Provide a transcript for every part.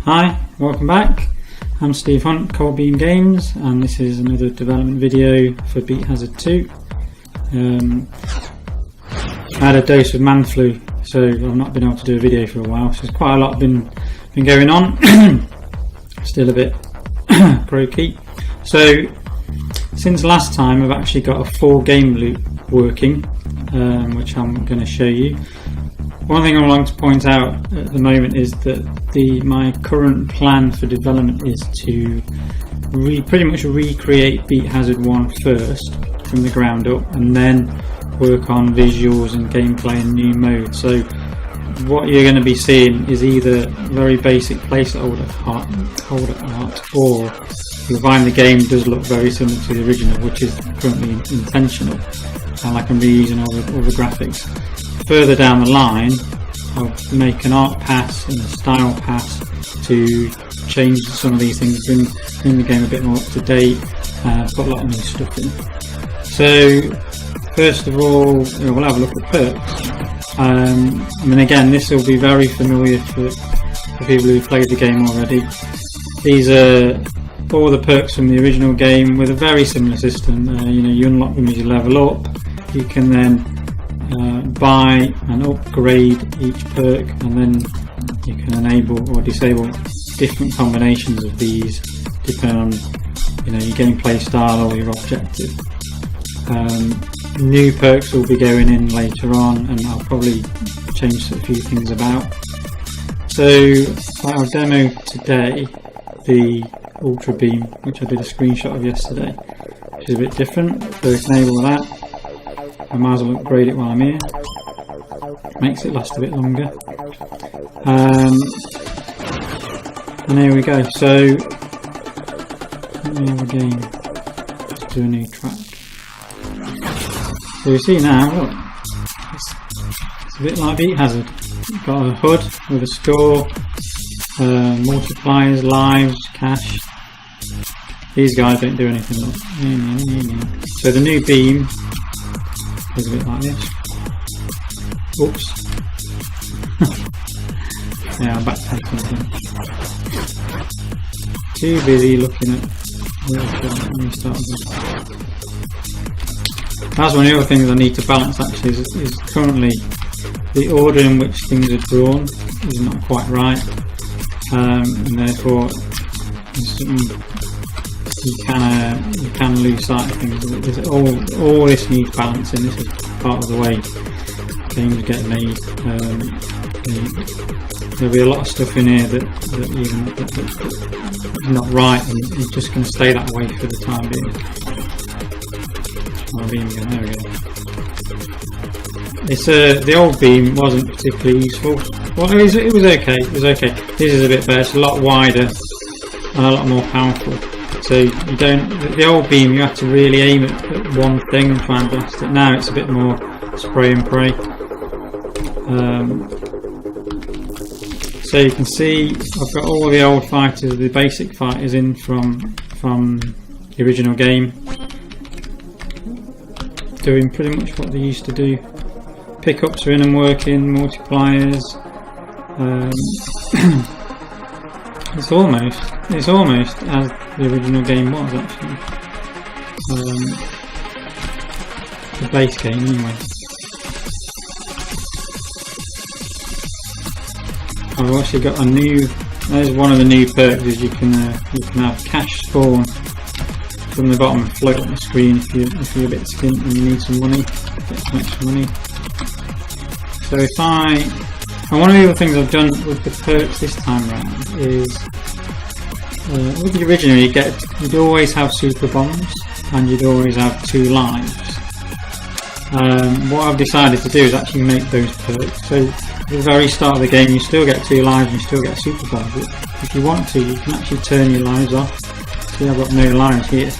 Hi, welcome back. I'm Steve Hunt, Cold Beam Games, and this is another development video for Beat Hazard 2. I had a dose of man flu, so I've not been able to do a video for a while, so there's quite a lot been going on. Still a bit croaky. So since last time I've actually got a 4-game loop working, which I'm going to show you. One thing I want to point out at the moment is that my current plan for development is to pretty much recreate Beat Hazard 1 first from the ground up, and then work on visuals and gameplay and new modes. So what you're going to be seeing is either very basic placeholder art, or you'll find the game does look very similar to the original, which is currently intentional, and I can be using all the graphics. Further down the line, I'll make an art pass and a style pass to change some of these things, bring the game a bit more up to date, put a lot of new stuff in. So first of all, we'll have a look at perks. I mean, again, this will be very familiar for people who've played the game already. These are all the perks from the original game with a very similar system. You unlock them as you level up. You can then buy and upgrade each perk, and then you can enable or disable different combinations of these depending on your gameplay style or your objective. New perks will be going in later on, and I'll probably change a few things about. So I'll demo today the Ultra Beam, which I did a screenshot of yesterday, which is a bit different. So we can enable that. I might as well upgrade it while I'm here. Makes it last a bit longer. And here we go. So let me have a game. Let's do a new track. So you see now, look, it's a bit like Beat Hazard. You've got a HUD with a score, multipliers, lives, cash. These guys don't do anything. Look. So the new beam is a bit like this. Oops. Yeah, I'm backtracking something. Too busy looking at where start again. That's one of the other things I need to balance actually, is currently the order in which things are drawn is not quite right, and therefore you can lose sight of things. All this needs balancing. This is part of the way games get made. There'll be a lot of stuff in here that is not right, and it's just going to stay that way for the time being. There we go. It's the old beam wasn't particularly useful. Well, it was okay. It was okay. This is a bit better. It's a lot wider and a lot more powerful. So you don't. The old beam, you have to really aim at one thing and try and blast it. Now it's a bit more spray and pray. So you can see I've got all the old fighters, the basic fighters in from the original game, doing pretty much what they used to do. Pickups are in and working, multipliers. It's almost as the original game was actually. The base game anyway. I've actually got a new. There's one of the new perks is you can have cash spawn from the bottom and float on the screen if you're a bit skint and you need some money, get some extra money. So and one of the other things I've done with the perks this time around is with the original you'd always have super bombs and you'd always have 2 lives. What I've decided to do is actually make those perks. So at the very start of the game you still get 2 lives and you still get super bombs, but if you want to you can actually turn your lives off. See, I've got no lives here.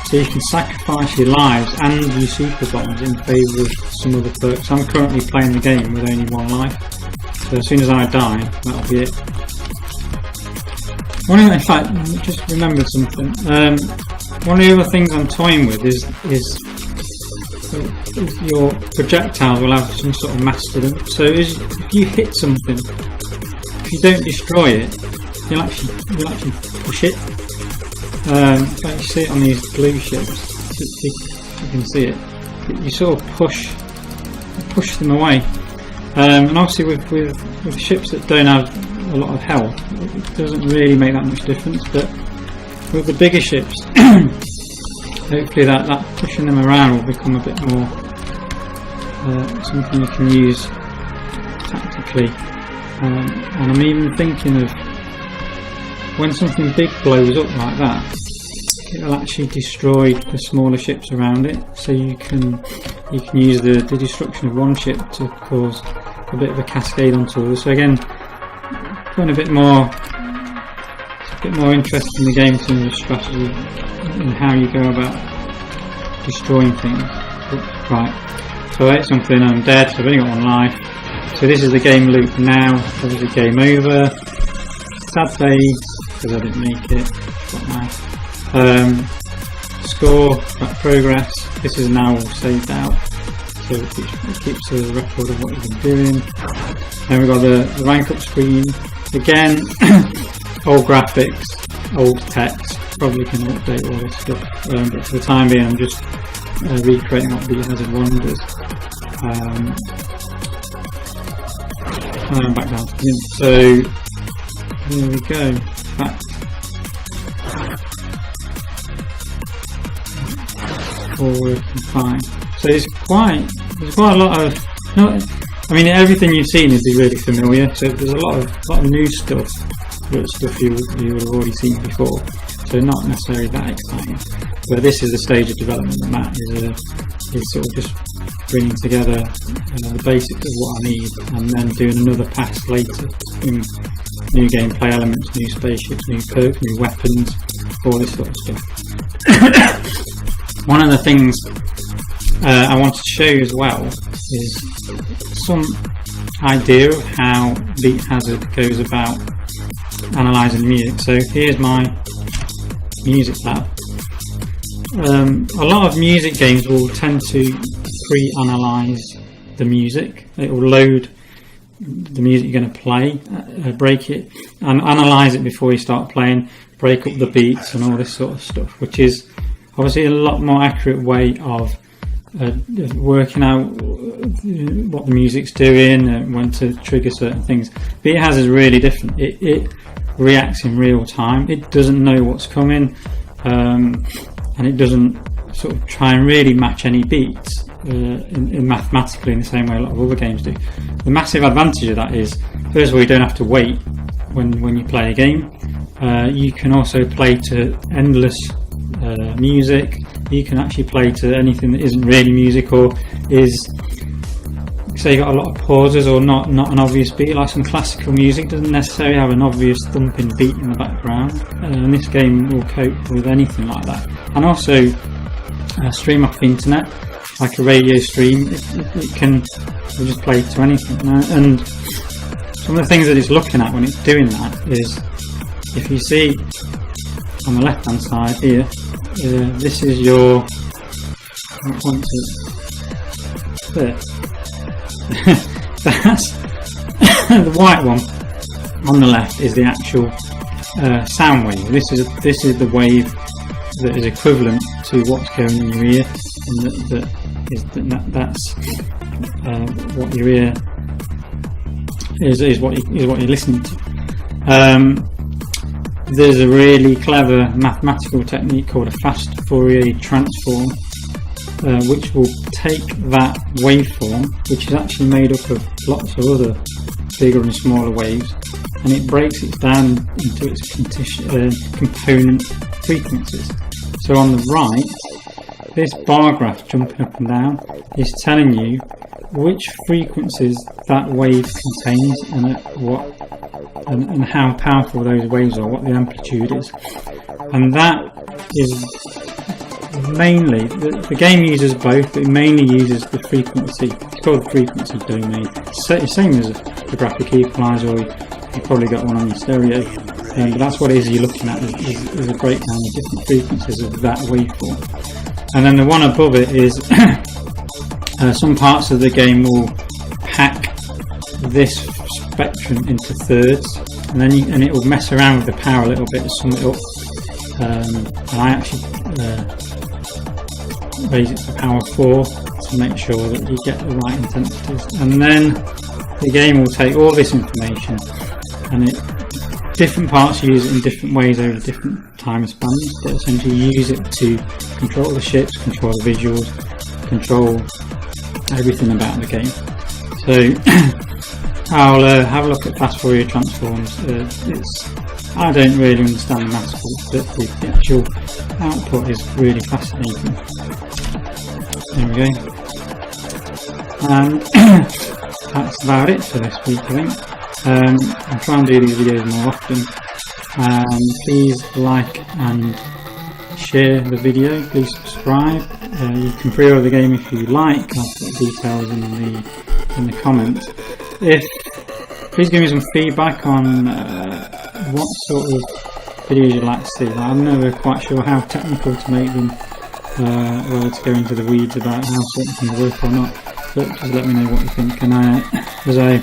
So you can sacrifice your lives and your super bombs in favour of some other perks. I'm currently playing the game with only 1 life, so as soon as I die, that'll be it. In fact, just remembered something. One of the other things I'm toying with is your projectiles will have some sort of mass to them. So if you hit something, if you don't destroy it, you'll actually push it. Like you see it on these blue ships, you can see it. You sort of push them away. And obviously with ships that don't have a lot of health, it doesn't really make that much difference. But with the bigger ships, hopefully that pushing them around will become a bit more something you can use tactically. And I'm even thinking of when something big blows up like that, it'll actually destroy the smaller ships around it. So you can use the destruction of one ship to cause a bit of a cascade onto others. So again, putting a bit more interest in the game in terms of strategy and how you go about destroying things. Right, so I ate something, I'm dead, so I've only got one life. So this is the game loop now, obviously game over. Sad phase, because I didn't make it. Got my score, that progress. This is now saved out, so it keeps a record of what you've been doing. Then we've got the rank up screen. Again, old graphics, old text. Probably can update all this stuff, but for the time being, I'm just recreating what Beat Hazard 1 does. Back down to him. So here we go. Back. Forward and fine. So there's quite a lot of. I mean, everything you've seen would be really familiar. So there's a lot of new stuff, stuff you would have already seen before. So not necessarily that exciting. But this is the stage of development that Matt is sort of just bringing together the basics of what I need, and then doing another pass later in new gameplay elements, new spaceships, new perks, new weapons, all this sort of stuff. One of the things I wanted to show you as well is some idea of how Beat Hazard goes about analysing music. So here's my music lab. A lot of music games will tend to pre-analyse the music. It will load the music you're going to play, break it and analyse it before you start playing, break up the beats and all this sort of stuff, which is obviously a lot more accurate way of working out what the music's doing and when to trigger certain things. Beat Hazard is really different. It reacts in real time. It doesn't know what's coming, and it doesn't sort of try and really match any beats in mathematically in the same way a lot of other games do. The massive advantage of that is, first of all, you don't have to wait when you play a game. You can also play to endless music. You can actually play to anything that isn't really music, or is, say, you got a lot of pauses or not an obvious beat. Like some classical music doesn't necessarily have an obvious thumping beat in the background, and this game will cope with anything like that. And also stream off the internet, like a radio stream. It can just play to anything. And some of the things that it's looking at when it's doing that is, if you see on the left hand side here, this is your there. That's the white one on the left is the actual sound wave. This is the wave that is equivalent to what's going in your ear, and that's what your ear is what you're listening to. There's a really clever mathematical technique called a fast Fourier transform, which will take that waveform, which is actually made up of lots of other bigger and smaller waves, and it breaks it down into its component frequencies. So on the right, this bar graph jumping up and down is telling you which frequencies that wave contains and how powerful those waves are, what the amplitude is. And that is mainly, the game uses both, but it mainly uses the frequency. It's called the frequency domain. It's the same as the graphic equalizer, or you've probably got one on your stereo. But that's what it is you're looking at, is a breakdown of different frequencies of that waveform. And then the one above it is some parts of the game will hack this spectrum into thirds, and it will mess around with the power a little bit to sum it up. And I actually raise it to power 4 to make sure that you get the right intensities. And then the game will take all this information, and different parts use it in different ways over different time spans, but essentially use it to control the ships, control the visuals, control everything about the game. So I'll have a look at fast Fourier transforms. I don't really understand the maths, but the actual output is really fascinating. There we go. And that's about it for this week, I think. I'll try and do these videos more often. Please like and share the video. Please subscribe. You can pre-order the game if you like. I'll put the details in the comments. Please give me some feedback on what sort of videos you'd like to see. I'm never quite sure how technical to make them, whether to go into the weeds about how certain things work or not. But just let me know what you think. And as I